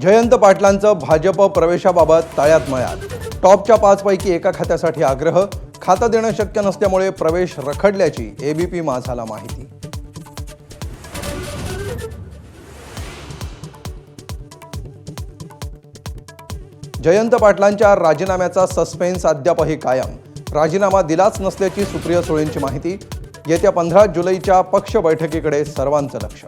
जयंत पाटलांचं भाजप प्रवेशाबाबत तळ्यात मळ्यात. टॉपच्या 5 पैकी एका खात्यासाठी आग्रह. खातं देणं शक्य नसल्यामुळे प्रवेश रखडल्याची एबीपी माझाला माहिती. जयंत पाटलांच्या राजीनाम्याचा सस्पेन्स अद्यापही कायम. राजीनामा दिलाच नसल्याची सुप्रिया सुळेंची माहिती. येत्या 15 जुलैच्या पक्ष बैठकीकडे सर्वांचं लक्ष.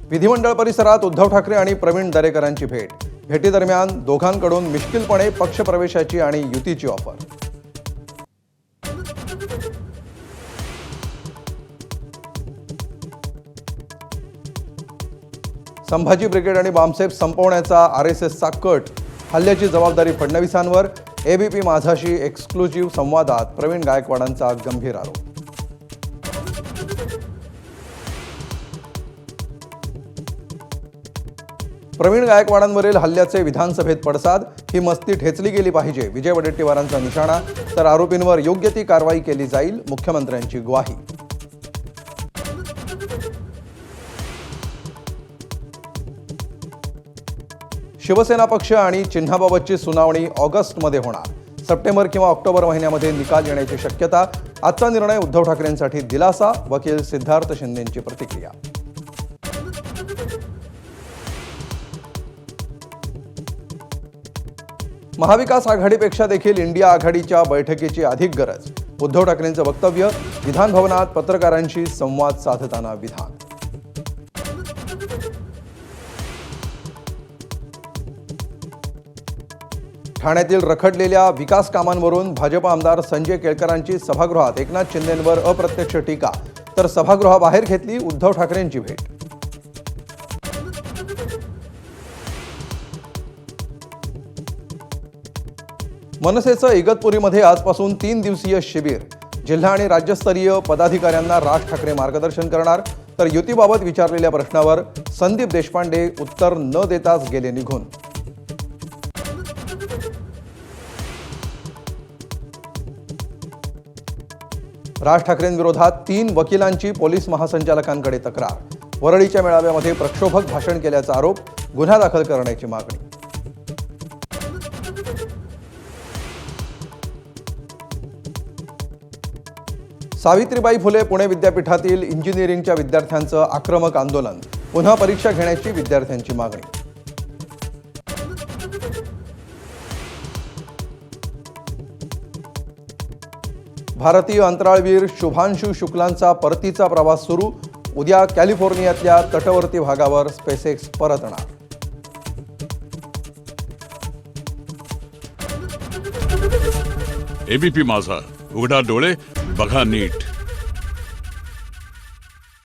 विधिमंडळ परिसरात उद्धव ठाकरे आणि प्रवीण दरेकरांची भेट. भेटीदरम्यान दोघांकडून मिश्किलपणे पक्षप्रवेशाची आणि युतीची ऑफर. संभाजी ब्रिगेड आणि बामसेफ संपवण्याचा आरएसएसचा कट. हल्ल्याची जबाबदारी फडणवीसांवर. एबीपी माझाशी एक्सक्लुझिव्ह संवादात प्रवीण गायकवाडांचा गंभीर आरोप. प्रवीण गायकवाडांवरील हल्ल्याचे विधानसभेत पडसाद. ही मस्ती ठेचली गेली पाहिजे, विजय वडेट्टीवारांचा निशाणा. तर आरोपींवर योग्य ती कारवाई केली जाईल, मुख्यमंत्र्यांची ग्वाही. शिवसेना पक्ष आणि चिन्हाबाबतची सुनावणी ऑगस्टमध्ये होणार. सप्टेंबर किंवा ऑक्टोबर महिन्यामध्ये निकाल येण्याची शक्यता. आजचा निर्णय उद्धव ठाकरेंसाठी दिलासा, वकील सिद्धार्थ शिंदेंची प्रतिक्रिया. महाविकास आघाडीपेक्षा देखील इंडिया आघाडीच्या बैठकीची अधिक गरज. उद्धव ठाकरेंचं वक्तव्य. विधान भवनात पत्रकारांशी संवाद साधताना विधान. ठाण्यातील रखडलेल्या विकास कामांवरून भाजप आमदार संजय केळकरांची सभागृहात एकनाथ शिंदेंवर अप्रत्यक्ष टीका. तर सभागृहाबाहेर घेतली उद्धव ठाकरेंची भेट. मनसेचं इगतपुरीमध्ये आजपासून 3 दिवसीय शिबिर. जिल्हा आणि राज्यस्तरीय पदाधिकाऱ्यांना राज ठाकरे मार्गदर्शन करणार. तर युतीबाबत विचारलेल्या प्रश्नावर संदीप देशपांडे उत्तर न देताच गेले निघून. राज ठाकरेंविरोधात 3 वकिलांची पोलीस महासंचालकांकडे तक्रार. वरळीच्या मेळाव्यामध्ये प्रक्षोभक भाषण केल्याचा आरोप. गुन्हा दाखल करण्याची मागणी. सावित्रीबाई फुले पुणे विद्यापीठातील इंजिनिअरिंगच्या विद्यार्थ्यांचं आक्रमक आंदोलन. पुन्हा परीक्षा घेण्याची विद्यार्थ्यांची मागणी. भारतीय अंतराळवीर शुभांशु शुक्लांचा परतीचा प्रवास सुरू. उद्या कॅलिफोर्नियातल्या तटवर्ती भागावर स्पेसएक्स परतणार. एबीपी माझा, उघडा डोळे बघा नीट.